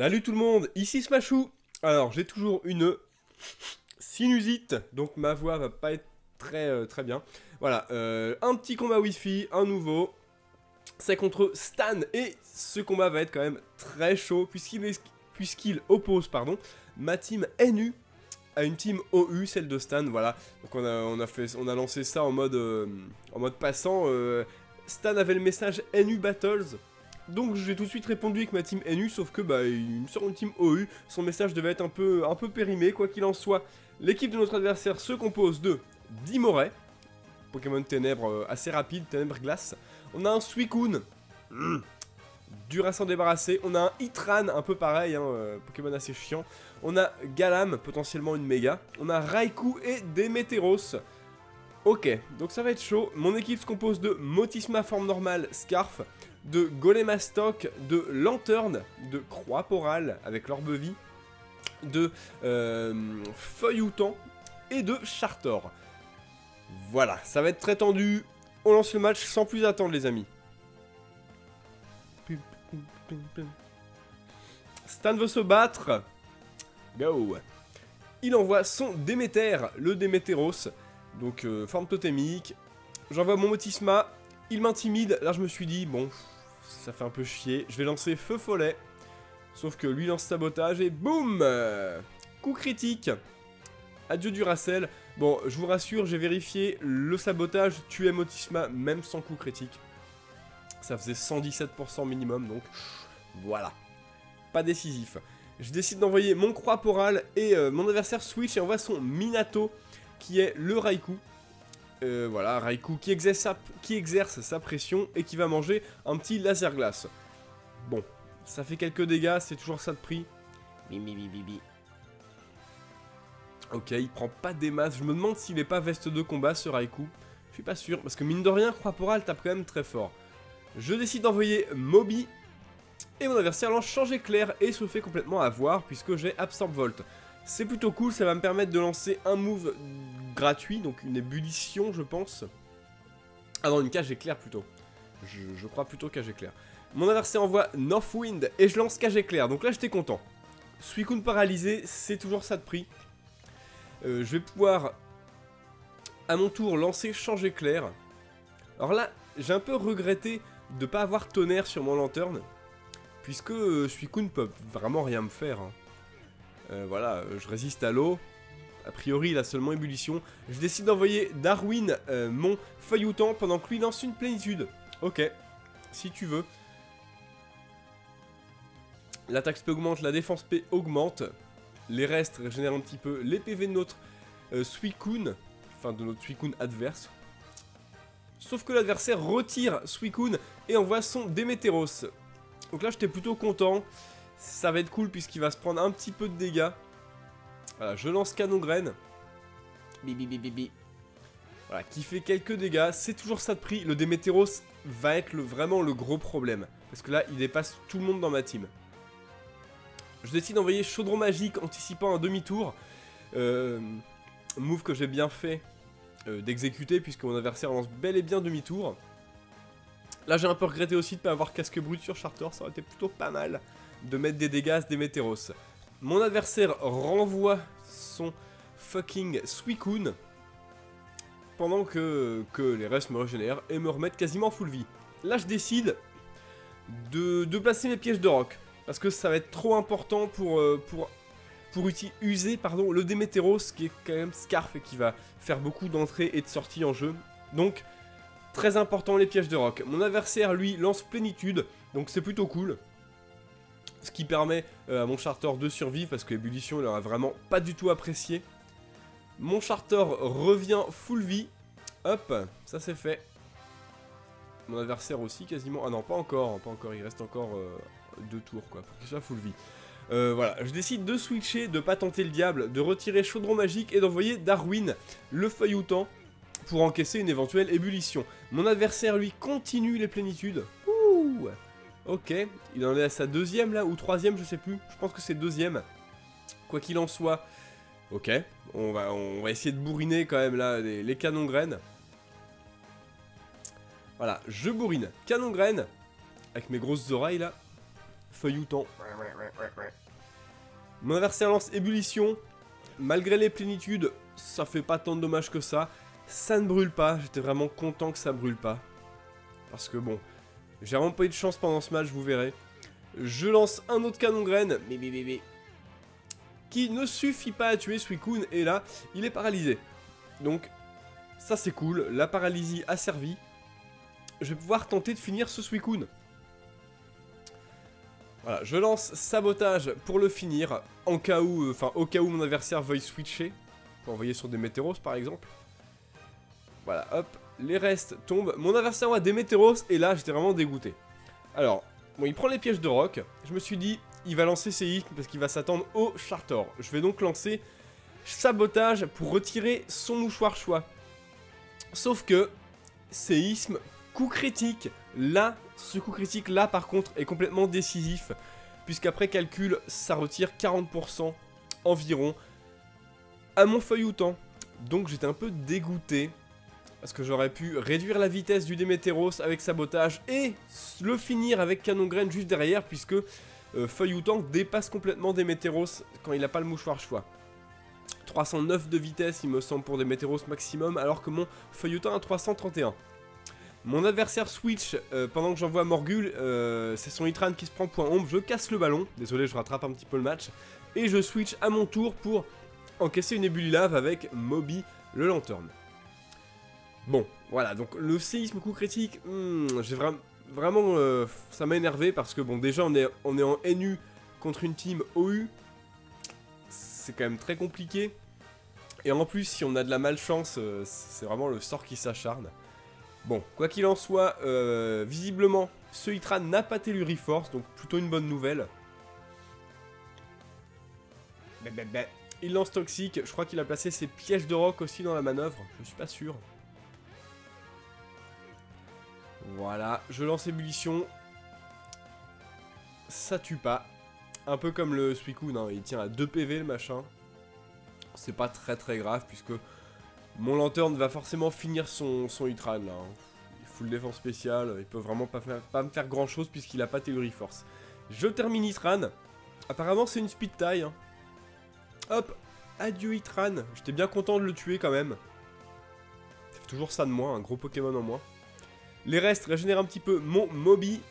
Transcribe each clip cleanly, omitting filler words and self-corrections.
Salut tout le monde, ici Smashou. Alors j'ai toujours une sinusite, donc ma voix va pas être très bien. Voilà, un petit combat Wi-Fi, un nouveau. C'est contre Stan et ce combat va être quand même très chaud puisqu'il oppose ma team NU à une team OU, celle de Stan. Voilà, donc on a lancé ça en mode passant. Stan avait le message NU Battles. Donc j'ai tout de suite répondu avec ma team NU, sauf que il me sort une team OU, son message devait être un peu périmé, quoi qu'il en soit. L'équipe de notre adversaire se compose de Dimoray, Pokémon Ténèbres assez rapide, Ténèbres Glace. On a un Suicune, dur à s'en débarrasser. On a un Hitran, un peu pareil, Pokémon assez chiant. On a Galam, potentiellement une méga. On a Raikou et Démétéros. Ok, donc ça va être chaud. Mon équipe se compose de Motisma forme normale, Scarf, de Golemastoc, de Lanterne, de Croix-Porale avec l'Orbe-Vie, de Feuilloutan et de Chartor. Voilà, ça va être très tendu. On lance le match sans plus attendre les amis. Stan veut se battre. Go. Il envoie son Déméter, le Démétéros. Donc forme totémique. J'envoie mon Motisma. Il m'intimide. Là je me suis dit, bon, ça fait un peu chier. Je vais lancer Feu Follet. Sauf que lui lance Sabotage et boum, coup critique. Adieu Duracell. Bon, je vous rassure, j'ai vérifié. Le Sabotage tuait Motisma même sans coup critique. Ça faisait 117% minimum, donc voilà. Pas décisif. Je décide d'envoyer mon Croix-Porale et mon adversaire switch et envoie son Minato, qui est le Raikou. Voilà, Raikou qui exerce sa pression et qui va manger un petit laser glace. Bon, ça fait quelques dégâts, c'est toujours ça de prix. Bibi. Ok, il prend pas des masses. Je me demande s'il est pas veste de combat ce Raikou. Je suis pas sûr, parce que mine de rien, Croix-Porale tape quand même très fort. Je décide d'envoyer Moby. Et mon adversaire lance Change Éclair et se fait complètement avoir puisque j'ai Absorb Volt. C'est plutôt cool, ça va me permettre de lancer un move gratuit, donc une ébullition je pense. Ah non, une cage éclair plutôt. Je crois plutôt cage éclair. Mon adversaire envoie Northwind et je lance cage éclair, donc là j'étais content. Suicune paralysé, c'est toujours ça de prix. Je vais pouvoir à mon tour lancer Change Éclair. Alors là, j'ai un peu regretté de pas avoir tonnerre sur mon lanterne. Puisque Suicune peut vraiment rien me faire. Voilà, je résiste à l'eau. A priori, il a seulement ébullition. Je décide d'envoyer Darwin, mon Feuilloutant, pendant que lui lance une plénitude. Ok, si tu veux. L'attaque SP augmente, la défense P augmente. Les restes régénèrent un petit peu les PV de notre Suicune. Enfin, de notre Suicune adverse. Sauf que l'adversaire retire Suicune et envoie son Démétéros. Donc là j'étais plutôt content, ça va être cool puisqu'il va se prendre un petit peu de dégâts. Voilà, je lance Canon Graine. Bibi. Voilà, qui fait quelques dégâts, c'est toujours ça de prix. Le Démétéros va être vraiment le gros problème. Parce que là il dépasse tout le monde dans ma team. Je décide d'envoyer Chaudron Magique anticipant un demi-tour. Move que j'ai bien fait d'exécuter puisque mon adversaire lance bel et bien demi-tour. Là j'ai un peu regretté aussi de ne pas avoir casque brut sur Chartor, ça aurait été plutôt pas mal de mettre des dégâts à ce Démétéros. Mon adversaire renvoie son fucking Suicune pendant que les restes me régénèrent et me remettent quasiment full vie. Là je décide de placer mes pièges de roc parce que ça va être trop important pour user le Démétéros qui est quand même Scarf et qui va faire beaucoup d'entrées et de sorties en jeu. Donc très important les pièges de roc. Mon adversaire lui lance plénitude, donc c'est plutôt cool. Ce qui permet à mon Chartor de survivre parce que l'ébullition il aura vraiment pas du tout apprécié. Mon Chartor revient full vie. Hop, ça c'est fait. Mon adversaire aussi quasiment. Ah non, pas encore, il reste encore 2 tours quoi, pour qu'il soit full vie. Voilà, je décide de switcher, de pas tenter le diable, de retirer Chaudron Magique et d'envoyer Darwin, le Feuilloutant, pour encaisser une éventuelle ébullition. Mon adversaire, lui, continue les plénitudes. Ouh. Ok, il en est à sa deuxième, là, ou troisième, je sais plus. Je pense que c'est deuxième. Quoi qu'il en soit. Ok, on va essayer de bourriner, quand même, là, les canons graines. Voilà, je bourrine. Canon graines, avec mes grosses oreilles, là. Feuilleton. Mon adversaire lance ébullition. Malgré les plénitudes, ça fait pas tant de dommages que ça. Ça ne brûle pas, j'étais vraiment content que ça brûle pas. Parce que bon, j'ai vraiment pas eu de chance pendant ce match, vous verrez. Je lance un autre canon graine, qui ne suffit pas à tuer Suicune, et là, il est paralysé. Donc, ça c'est cool, la paralysie a servi. Je vais pouvoir tenter de finir ce Suicune. Voilà, je lance sabotage pour le finir, en cas où, au cas où mon adversaire veuille switcher, pour envoyer sur des Météros par exemple. Voilà, hop, les restes tombent. Mon adversaire a des Météros, et là j'étais vraiment dégoûté. Alors, bon, il prend les pièges de roc, je me suis dit, il va lancer séisme parce qu'il va s'attendre au Chartor. Je vais donc lancer sabotage pour retirer son mouchoir choix. Sauf que, séisme, coup critique, là, ce coup critique là par contre est complètement décisif, puisqu'après calcul, ça retire 40% environ à mon feuilleton. Donc j'étais un peu dégoûté, parce que j'aurais pu réduire la vitesse du Démétéros avec sabotage et le finir avec canon graine juste derrière, puisque feuilleton dépasse complètement Démétéros quand il n'a pas le mouchoir choix. 309 de vitesse il me semble pour Démétéros maximum, alors que mon feuilleton a 331. Mon adversaire switch pendant que j'envoie Morgul, c'est son Hitran qui se prend point ombre, je casse le ballon, désolé je rattrape un petit peu le match, et je switch à mon tour pour encaisser une ébullitive avec Moby le Lanterne. Bon, voilà, donc le séisme coup critique, j'ai vraiment, ça m'a énervé parce que bon, déjà on est en NU contre une team OU, c'est quand même très compliqué, et en plus si on a de la malchance, c'est vraiment le sort qui s'acharne. Bon, quoi qu'il en soit, visiblement, ce Hitran n'a pas Telluriforce, donc plutôt une bonne nouvelle. Il lance toxique, je crois qu'il a placé ses pièges de roc aussi dans la manœuvre, je suis pas sûr. Voilà, je lance ébullition. Ça tue pas. Un peu comme le Suicune, hein, il tient à 2 PV le machin. C'est pas très grave puisque mon lanterne va forcément finir son Hitran là. Hein. Il full défense spéciale, il peut vraiment pas me faire grand chose puisqu'il a pas Telluriforce. Je termine Hitran. Apparemment c'est une speed tie. Hein. Hop, adieu Hitran. J'étais bien content de le tuer quand même. Ça fait toujours ça de moi, un gros Pokémon en moins. Les restes régénèrent un petit peu mon Moby.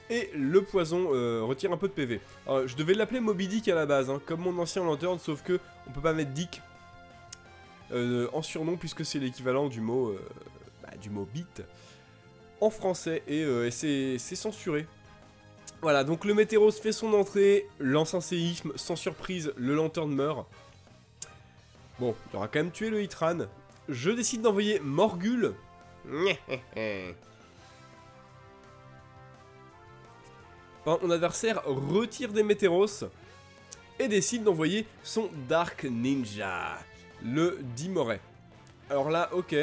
Et le poison retire un peu de PV. Alors, je devais l'appeler Moby Dick à la base, hein, comme mon ancien lanterne, sauf que on peut pas mettre Dick en surnom puisque c'est l'équivalent du mot bit en français et c'est censuré. Voilà, donc le Météros fait son entrée, lance un séisme, sans surprise, le lanterne meurt. Bon, il aura quand même tué le Hitran. Je décide d'envoyer Morgul. Mon adversaire retire des Météros et décide d'envoyer son Dark Ninja, le Dimoret. Alors là, ok,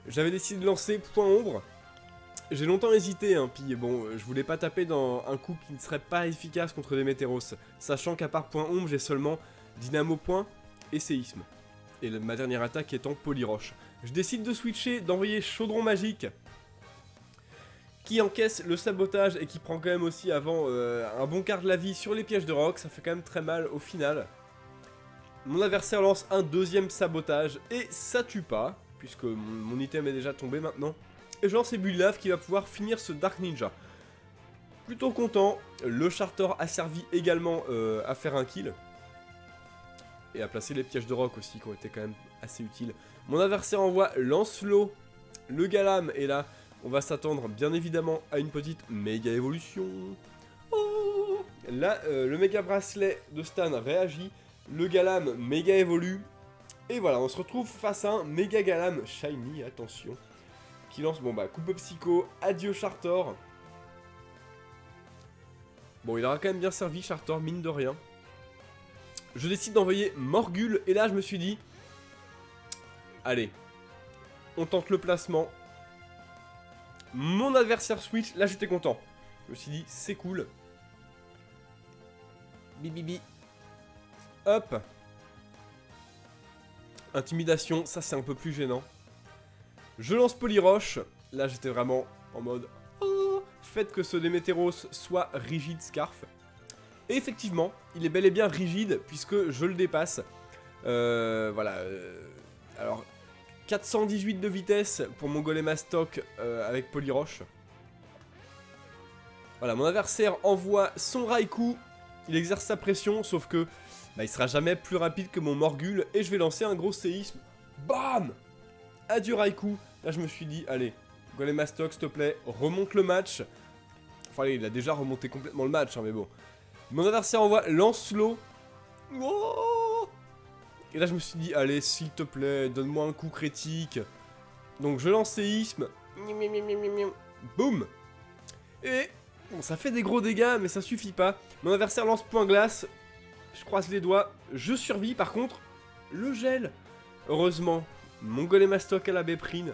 j'avais décidé de lancer point ombre. J'ai longtemps hésité, hein, puis bon, je voulais pas taper dans un coup qui ne serait pas efficace contre des Météros, sachant qu'à part point ombre, j'ai seulement Dynamo point et séisme. Et ma dernière attaque étant Polyroche. Je décide de switcher, d'envoyer Chaudron Magique, qui encaisse le sabotage et qui prend quand même aussi avant un bon quart de la vie sur les pièges de roc, ça fait quand même très mal au final. Mon adversaire lance un deuxième sabotage et ça tue pas, puisque mon item est déjà tombé maintenant. Et je lance Ébullitive qui va pouvoir finir ce Dark Ninja. Plutôt content, le Chartor a servi également à faire un kill. Et à placer les pièges de roc aussi qui ont été quand même assez utiles. Mon adversaire envoie Lancelot, le Galam, et là... on va s'attendre bien évidemment à une petite méga évolution. Oh, là, le méga bracelet de Stan réagit. Le Galam méga évolue. Et voilà, on se retrouve face à un méga Galam shiny, attention. Qui lance, bon bah, coupe psycho, adieu Chartor. Bon, il aura quand même bien servi Chartor, mine de rien. Je décide d'envoyer Morgul. Et là, je me suis dit, allez, on tente le placement. Mon adversaire switch, là j'étais content. Je me suis dit, c'est cool. Bibibi. Hop. Intimidation, ça c'est un peu plus gênant. Je lance Polyroche. Là j'étais vraiment en mode, oh, faites que ce Démétéros soit rigide Scarf. Et effectivement, il est bel et bien rigide puisque je le dépasse. Voilà. Alors, 418 de vitesse pour mon Golem à stock avec Polyroche. Voilà, mon adversaire envoie son Raikou. Il exerce sa pression, sauf que il sera jamais plus rapide que mon Morgul. Et je vais lancer un gros séisme. Bam! Adieu Raikou. Là, je me suis dit, allez, Golem à stock, s'il te plaît, remonte le match. Enfin, il a déjà remonté complètement le match, hein, mais bon. Mon adversaire envoie Lancelot. Oh! Et là, je me suis dit, allez, s'il te plaît, donne-moi un coup critique. Donc, je lance séisme. Boum! Et bon, ça fait des gros dégâts, mais ça suffit pas. Mon adversaire lance point glace. Je croise les doigts. Je survis, par contre, le gel. Heureusement, mon Golem à stock à la Béprine.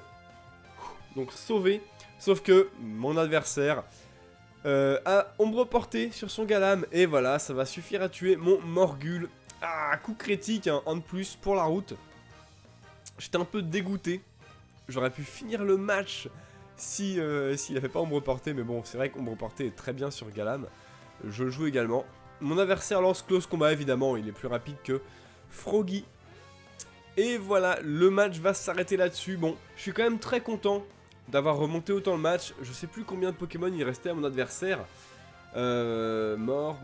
Donc, sauvé. Sauf que mon adversaire a ombre portée sur son Galam. Et voilà, ça va suffire à tuer mon Morgul. Ah, coup critique, hein, un de plus pour la route. J'étais un peu dégoûté. J'aurais pu finir le match s'il n'avait pas ombre portée. Mais bon, c'est vrai qu'ombre portée est très bien sur Galam. Je le joue également. Mon adversaire lance close combat, évidemment. Il est plus rapide que Froggy. Et voilà, le match va s'arrêter là-dessus. Bon, je suis quand même très content d'avoir remonté autant le match. Je sais plus combien de Pokémon il restait à mon adversaire. Mort.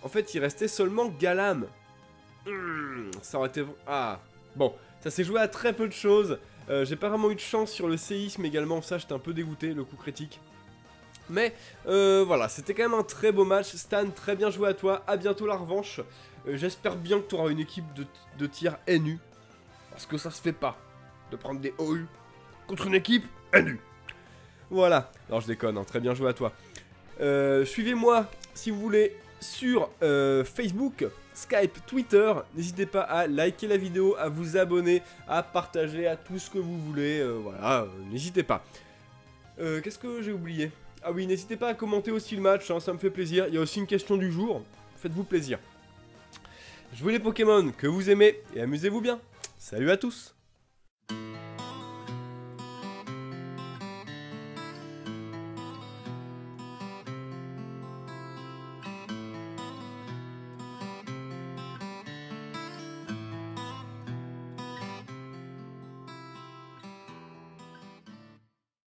En fait, il restait seulement Galam. Ça aurait été... Ah, bon, ça s'est joué à très peu de choses. J'ai pas vraiment eu de chance sur le séisme également. Ça, j'étais un peu dégoûté, le coup critique. Mais voilà, c'était quand même un très beau match. Stan, très bien joué à toi. À bientôt la revanche. J'espère bien que tu auras une équipe de tiers NU. Parce que ça se fait pas de prendre des OU contre une équipe NU. Voilà. Non, je déconne, hein. Très bien joué à toi. Suivez-moi si vous voulez sur Facebook, Skype, Twitter. N'hésitez pas à liker la vidéo, à vous abonner, à partager, à tout ce que vous voulez. Voilà, n'hésitez pas. Qu'est-ce que j'ai oublié? Ah oui, n'hésitez pas à commenter aussi le match, hein, ça me fait plaisir. Il y a aussi une question du jour. Faites-vous plaisir. Jouez les Pokémon que vous aimez et amusez-vous bien. Salut à tous!